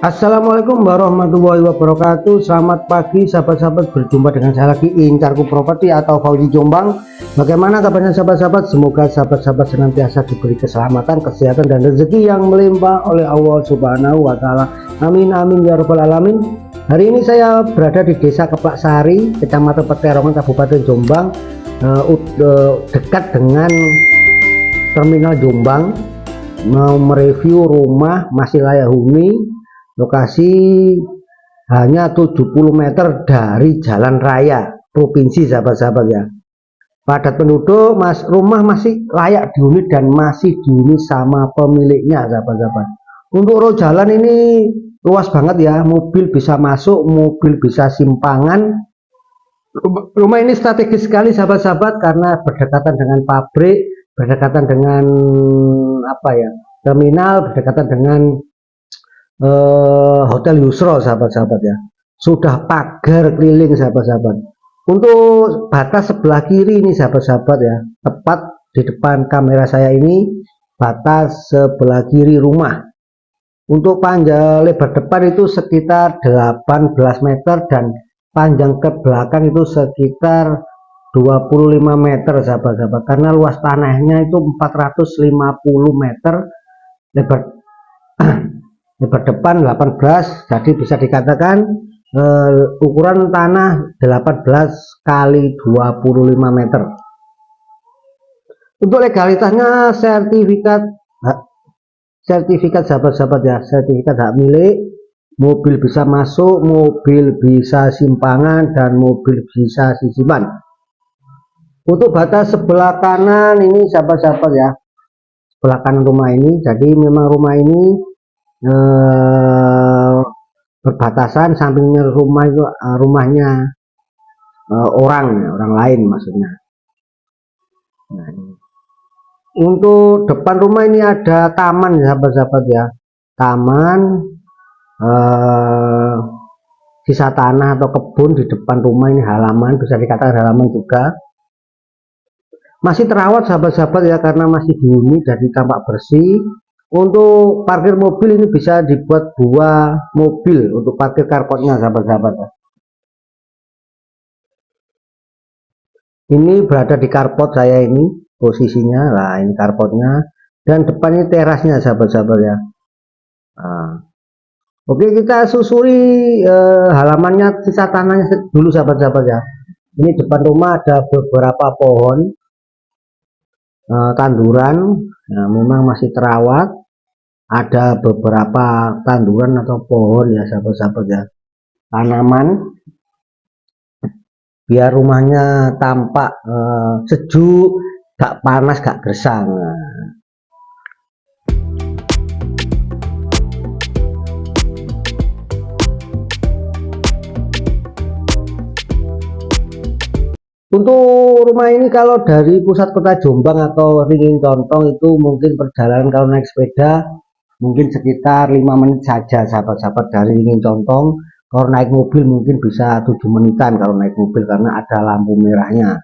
Assalamualaikum warahmatullahi wabarakatuh. Selamat pagi sahabat-sahabat, berjumpa dengan saya lagi Incarku Properti atau Fauzi Jombang. Bagaimana kabarnya sahabat-sahabat? Semoga sahabat-sahabat senantiasa diberi keselamatan, kesehatan dan rezeki yang melimpah oleh Allah Subhanahu wa taala. Amin amin ya rabbal alamin. Hari ini saya berada di Desa Keplak Sari, Kecamatan Peterongan, Kabupaten Jombang, dekat dengan Terminal Jombang. Mau mereview rumah masih layak huni. Lokasi hanya 70 meter dari jalan raya provinsi sahabat-sahabat ya. Padat penduduk, rumah masih layak dihuni dan masih dihuni sama pemiliknya sahabat-sahabat. Untuk roh jalan ini luas banget ya, mobil bisa masuk, mobil bisa simpangan. Rumah ini strategis sekali sahabat-sahabat karena berdekatan dengan pabrik, berdekatan dengan terminal, berdekatan dengan Hotel Yusro sahabat-sahabat ya. Sudah pagar keliling sahabat-sahabat. Untuk batas sebelah kiri ini sahabat-sahabat ya, tepat di depan kamera saya ini batas sebelah kiri rumah. Untuk panjang lebar depan itu sekitar 18 meter dan panjang ke belakang itu sekitar 25 meter sahabat-sahabat, karena luas tanahnya itu 450 meter, lebar depan 18, jadi bisa dikatakan ukuran tanah 18 kali 25 meter. Untuk legalitasnya sertifikat sahabat-sahabat ya, sertifikat hak milik, mobil bisa masuk, mobil bisa simpangan, dan mobil bisa sisipan. Untuk batas sebelah kanan ini sahabat-sahabat ya, sebelah kanan rumah ini, jadi memang rumah ini berbatasan, sampingnya rumah itu rumahnya orang lain maksudnya. Nah, untuk depan rumah ini ada taman sahabat-sahabat ya, taman, sisa tanah atau kebun di depan rumah ini, halaman, bisa dikatakan halaman juga. Masih terawat sahabat-sahabat ya, karena masih dihuni jadi tampak bersih. Untuk parkir mobil ini bisa dibuat 2 mobil untuk parkir carportnya sahabat-sahabat. Ini berada di carport saya ini posisinya, lah ini carportnya, dan depan ini terasnya sahabat-sahabat ya. Oke, kita susuri halamannya, sisa tanahnya dulu sahabat-sahabat ya. Ini depan rumah ada beberapa pohon tanduran, nah, memang masih terawat. Ada beberapa tanduran atau pohon ya sahabat-sahabat ya, tanaman, biar rumahnya tampak sejuk, gak panas, gak gersang. Untuk rumah ini kalau dari pusat kota Jombang atau Ringin Contong itu mungkin perjalanan kalau naik sepeda mungkin sekitar 5 menit saja sahabat-sahabat dari Ringin Contong. Kalau naik mobil mungkin bisa 7 menitan kalau naik mobil, karena ada lampu merahnya.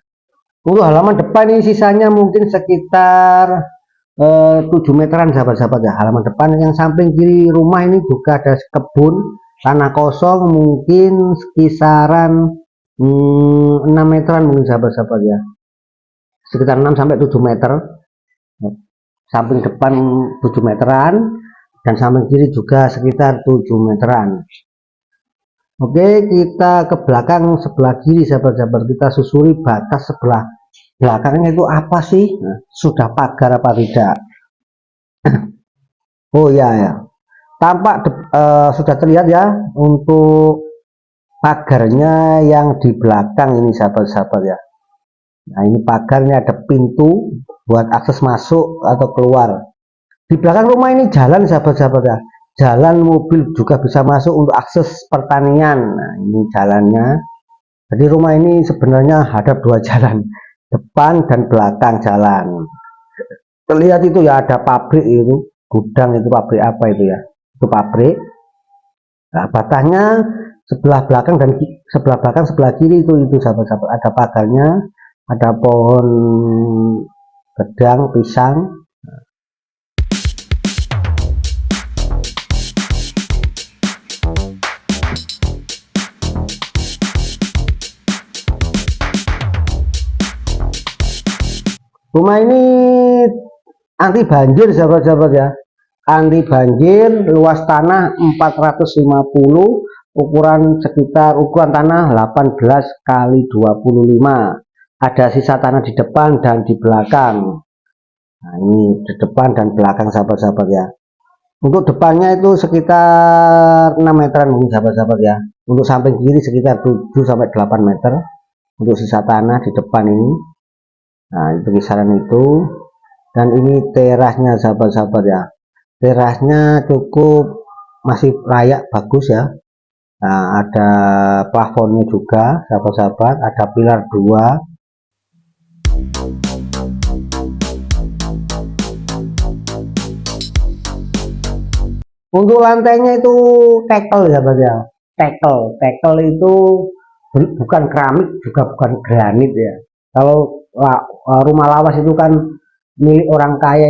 Untuk halaman depan ini sisanya mungkin sekitar 7 meteran sahabat-sahabat ya, halaman depan. Yang samping kiri rumah ini juga ada kebun, tanah kosong, mungkin kisaran 6 meteran mungkin sahabat-sahabat ya, sekitar 6 sampai 7 meter. Samping depan 7 meteran dan samping kiri juga sekitar 7 meteran. Oke, kita ke belakang sebelah kiri sahabat-sahabat, kita susuri batas sebelah belakangnya itu apa sih, nah, sudah pagar apa tidak. Oh ya ya, tampak sudah terlihat ya untuk pagarnya yang di belakang ini sahabat-sahabat ya. Nah, ini pagarnya, ada pintu buat akses masuk atau keluar. Di belakang rumah ini jalan sahabat-sahabat ya, jalan mobil juga bisa masuk untuk akses pertanian. Nah, ini jalannya. Jadi rumah ini sebenarnya hadap 2 jalan, depan dan belakang jalan. Terlihat itu ya, ada pabrik itu, gudang itu, pabrik apa itu ya, itu pabrik. Nah, batasnya sebelah belakang dan sebelah kiri itu sahabat-sahabat, ada pagarnya, ada pohon gedang, pisang. Rumah ini anti banjir sahabat-sahabat ya, anti banjir, luas tanah 450, ukuran tanah 18 kali 25, ada sisa tanah di depan dan di belakang. Nah ini di depan dan belakang sahabat-sahabat ya. Untuk depannya itu sekitar 6 meteran mungkin sahabat-sahabat ya. Untuk samping kiri sekitar 7-8 meter untuk sisa tanah di depan ini. Nah itu kisaran itu. Dan ini terasnya sahabat-sahabat ya, terasnya cukup masih layak, bagus ya. Nah ada plafonnya juga sahabat-sahabat, ada pilar 2. Untuk lantainya itu tekel ya Pak ya, tekel itu bukan keramik juga bukan granit ya. Kalau rumah lawas itu kan milik orang kaya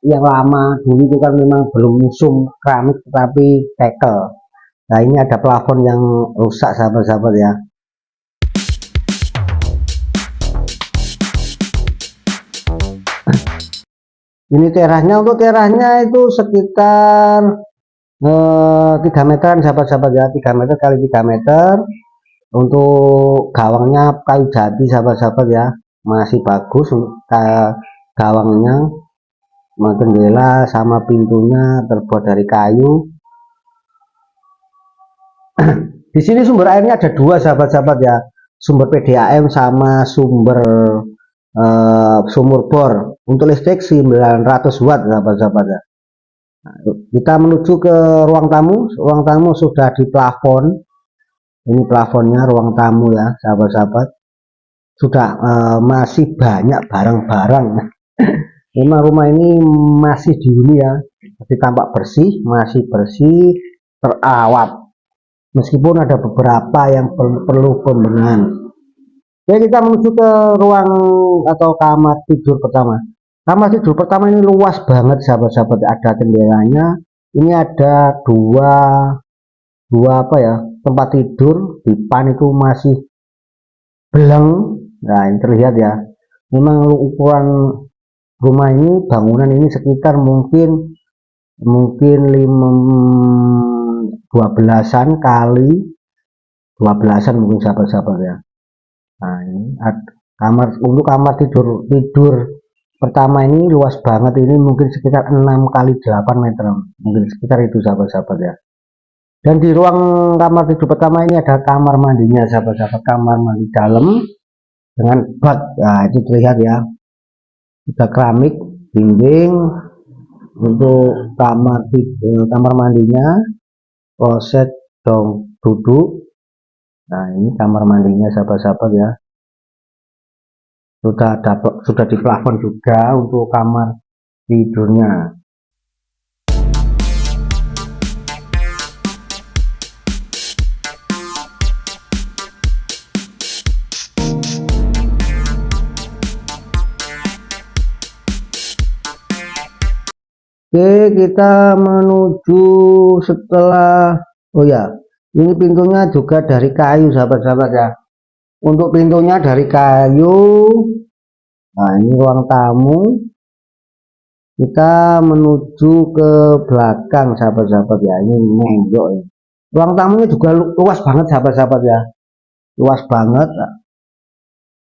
yang lama dulu, itu kan memang belum sum keramik tetapi tekel. Nah ini ada plafon yang rusak sahabat-sahabat ya. Ini terasnya, untuk terasnya itu sekitar 3 meteran sahabat-sahabat ya, 3 meter kali 3 meter. Untuk gawangnya kayu jati sahabat-sahabat ya, masih bagus gawangnya, jendela sama pintunya terbuat dari kayu. Di sini sumber airnya ada 2 sahabat-sahabat ya, sumber PDAM sama sumur bor. Untuk listrik 900 watt sahabat-sahabat ya. Nah, kita menuju ke ruang tamu. Ruang tamu sudah di plafon. Ini plafonnya ruang tamu ya sahabat-sahabat. Sudah masih banyak barang-barang. Memang rumah ini masih dihuni ya, masih tampak bersih, masih bersih, terawat. Meskipun ada beberapa yang perlu pembenahan. Oke, kita menuju ke ruang atau kamar tidur pertama. Kamar tidur pertama ini luas banget sahabat-sahabat, ada jendelanya. Ini ada dua apa ya, tempat tidur. Dipan itu masih beleng. Nah ini terlihat ya, memang ukuran rumah ini, bangunan ini sekitar mungkin 12-an kali 12-an mungkin sahabat-sahabat ya. Nah ini untuk kamar tidur pertama ini luas banget, ini mungkin sekitar 6 kali 8 meter, mungkin sekitar itu sahabat-sahabat ya. Dan di ruang kamar tidur pertama ini ada kamar mandinya sahabat-sahabat, kamar mandi dalam dengan bak. Nah itu terlihat ya, ada keramik dinding. Untuk kamar mandinya kloset duduk. Nah ini kamar mandinya sahabat-sahabat ya, sudah di plafon juga untuk kamar tidurnya. Oke, kita menuju setelah, oh ya, ini pintunya juga dari kayu sahabat-sahabat ya. Untuk pintunya dari kayu. Nah ini ruang tamu. Kita menuju ke belakang sahabat-sahabat ya, ini menggok ya. Ruang tamunya juga luas banget sahabat-sahabat ya, luas banget.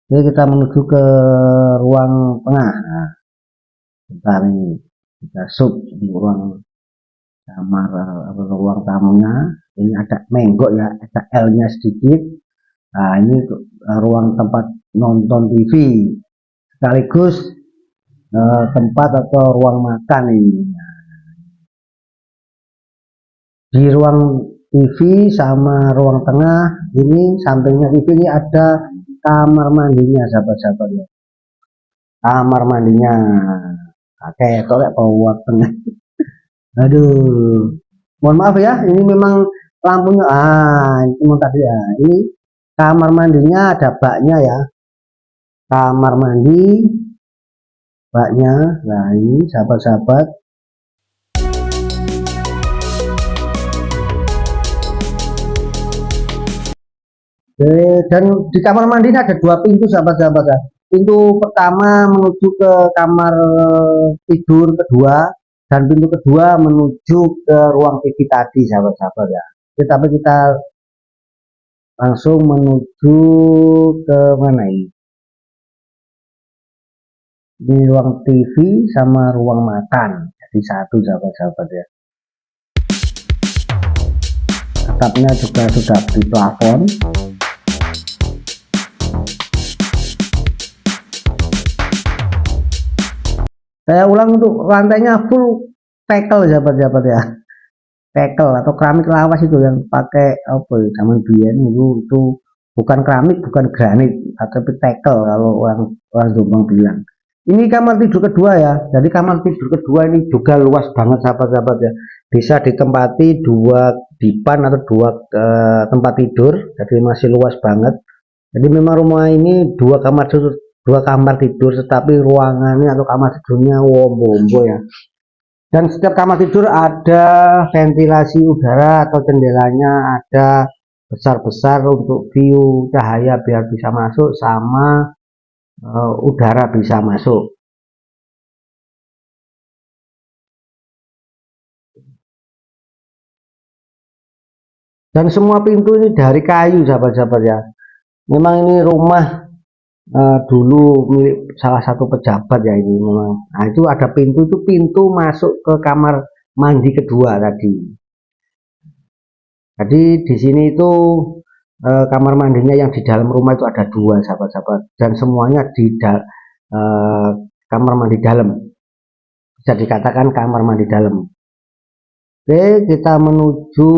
Oke, kita menuju ke ruang tengah. Nah, bentar ini kita sub di ruang kamar atau ruang tamunya. Ini ada menggok ya, ada L-nya sedikit. Nah ini ruang tempat nonton TV sekaligus tempat atau ruang makan ini. Di ruang TV sama ruang tengah ini, sampingnya TV ini ada kamar mandinya sahabat-sahabat ya, kamar mandinya. Oke, tolak bawa tengah. Aduh, mohon maaf ya, ini memang lampunya itu tadi ya. Ini kamar mandinya, ada baknya ya, kamar mandi baknya. Nah ini sahabat-sahabat, dan di kamar mandi ini ada 2 pintu sahabat-sahabat ya. pintu pertama menuju ke kamar tidur kedua, dan pintu kedua menuju ke ruang TV tadi, sahabat-sahabat ya. Tapi kita langsung menuju ke mana ini? Di ruang TV sama ruang makan, jadi satu, sahabat-sahabat ya. Atapnya juga sudah di plafon. Saya ulang, untuk lantainya full tekel, sahabat-sahabat ya. Tekel atau keramik lawas itu yang pakai apa ya, zaman biyen itu bukan keramik, bukan granit, tapi tekel kalau orang Jombang bilang. Ini kamar tidur kedua ya. Jadi kamar tidur kedua ini juga luas banget, sahabat-sahabat ya. Bisa ditempati dua dipan atau dua tempat tidur. Jadi masih luas banget. Jadi memang rumah ini dua kamar tidur, tetapi ruangannya atau kamar tidurnya wombo-wombo ya. Dan setiap kamar tidur ada ventilasi udara atau jendelanya ada besar-besar untuk view cahaya biar bisa masuk, sama udara bisa masuk. Dan semua pintu ini dari kayu, sahabat-sahabat ya. Memang ini rumah dulu milik salah satu pejabat ya ini memang. Nah, itu ada pintu, itu pintu masuk ke kamar mandi kedua tadi. Jadi di sini itu kamar mandinya yang di dalam rumah itu ada dua, sahabat-sahabat, dan semuanya di kamar mandi dalam. Bisa dikatakan kamar mandi dalam. Oke, kita menuju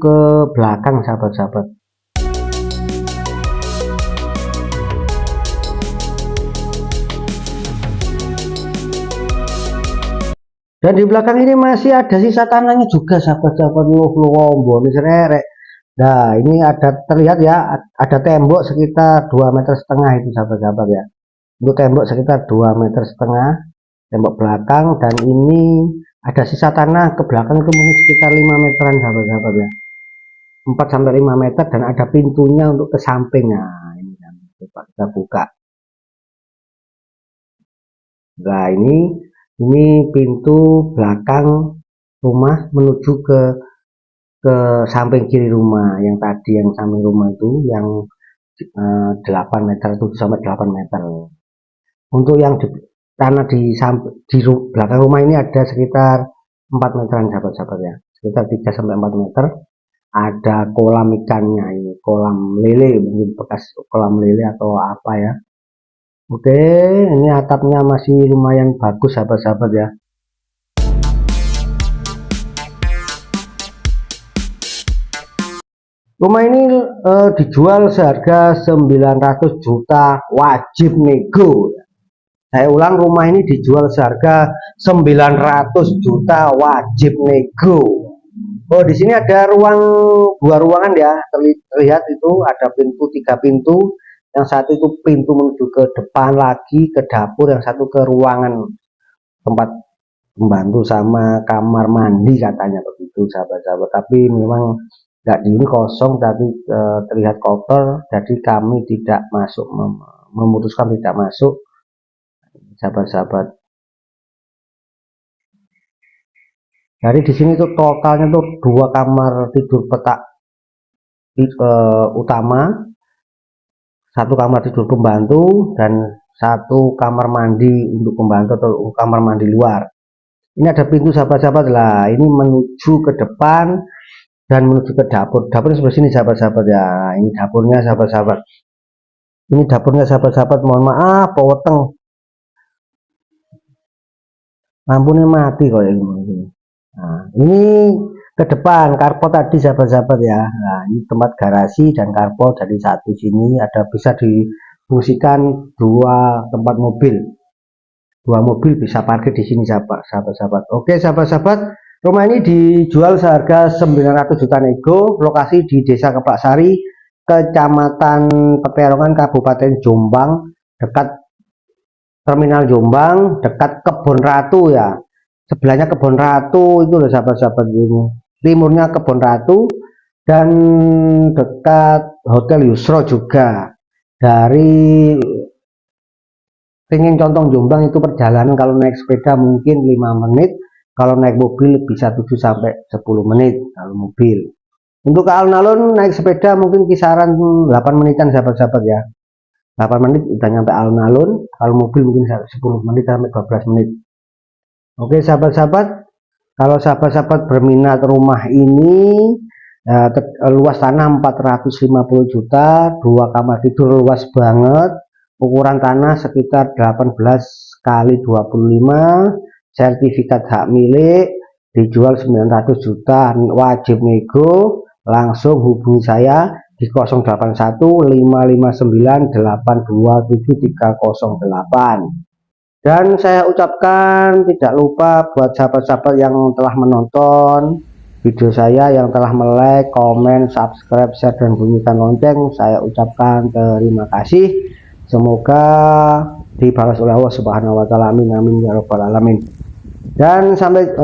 ke belakang, sahabat-sahabat. Dan di belakang ini masih ada sisa tanahnya juga, sahabat-sahabat. Loh, sererek. Nah, ini ada terlihat ya, ada tembok sekitar 2,5 meter itu, sahabat-sahabat ya. Untuk tembok sekitar 2,5 meter, tembok belakang, dan ini ada sisa tanah ke belakang itu mungkin sekitar 5 meteran, sahabat-sahabat ya. 4 sampai 5 meter, dan ada pintunya untuk ke samping. Nah, ini kan, coba kita buka. Nah, ini pintu belakang rumah menuju ke samping kiri rumah yang tadi, yang samping rumah itu yang 8 meter, 7 sampai 8 meter. Untuk yang di tanah di belakang rumah ini ada sekitar 4 meteran, sahabat-sahabat ya. Sekitar 3 sampai 4 meter. Ada kolam ikannya, ini kolam lele, mungkin bekas kolam lele atau apa ya. Oke, ini atapnya masih lumayan bagus, sahabat-sahabat ya. Rumah ini dijual seharga 900 juta, wajib nego. Saya ulang, rumah ini dijual seharga 900 juta, wajib nego. Oh, di sini ada dua ruangan ya, terlihat itu ada pintu, 3 pintu. Yang satu itu pintu menuju ke depan lagi ke dapur, yang satu ke ruangan tempat pembantu sama kamar mandi katanya begitu, sahabat-sahabat. Tapi memang nggak ini kosong, tapi terlihat kotor, jadi kami tidak masuk, memutuskan tidak masuk, sahabat-sahabat. Jadi di sini tuh totalnya tuh 2 kamar tidur petak utama, 1 kamar tidur pembantu, dan 1 kamar mandi untuk pembantu atau kamar mandi luar. Ini ada pintu, sahabat-sahabat lah. Ini menuju ke depan dan menuju ke dapur. Dapurnya sebelah sini, sahabat-sahabat ya. Ini dapurnya, sahabat-sahabat. Ini dapurnya, sahabat-sahabat. Mohon maaf, poweteng. Lampunya mati kok ini. Nah, ini ke depan karpot tadi, sahabat-sahabat ya. Nah, ini tempat garasi dan karpot, jadi satu sini ada, bisa difungsikan 2 tempat mobil. 2 mobil bisa parkir di sini, sahabat-sahabat. Oke, sahabat-sahabat, rumah ini dijual seharga 900 juta nego. Lokasi di Desa Kebaksari, Kecamatan Peterongan, Kabupaten Jombang, dekat Terminal Jombang, dekat Kebon Ratu ya. Sebelahnya Kebon Ratu itu loh, sahabat-sahabat, ini timurnya Kebon Ratu, dan dekat Hotel Yusro juga. Dari pengen contoh Jombang itu perjalanan kalau naik sepeda mungkin 5 menit, kalau naik mobil bisa 7 sampai 10 menit kalau mobil. Untuk ke alun-alun naik sepeda mungkin kisaran 8 menitan sahabat-sahabat ya. 8 menit udah nyampe alun-alun, kalau mobil mungkin 10 menit sampai 12 menit. Oke sahabat-sahabat, kalau sahabat-sahabat berminat rumah ini luas tanah 450 juta, 2 kamar tidur, luas banget, ukuran tanah sekitar 18 kali 25, sertifikat hak milik, dijual 900 juta, wajib nego, langsung hubungi saya di 081598273008. Dan saya ucapkan tidak lupa buat sahabat-sahabat yang telah menonton video saya, yang telah like, komen, subscribe, share, dan bunyikan lonceng, saya ucapkan terima kasih. Semoga dibalas oleh Allah Subhanahu wa Ta'ala. Amin amin ya rabbal alamin. Dan sampai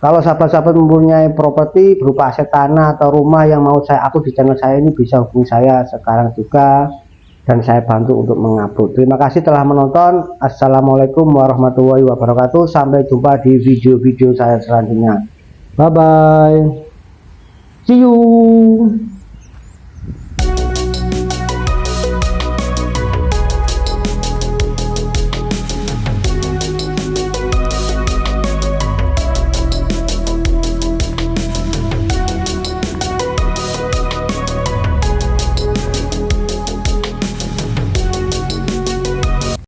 kalau sahabat-sahabat mempunyai properti berupa aset tanah atau rumah yang mau saya upload di channel saya ini, bisa hubungi saya sekarang juga dan saya bantu untuk mengupload. Terima kasih telah menonton. Assalamualaikum warahmatullahi wabarakatuh. Sampai jumpa di video-video saya selanjutnya. Bye bye. See you.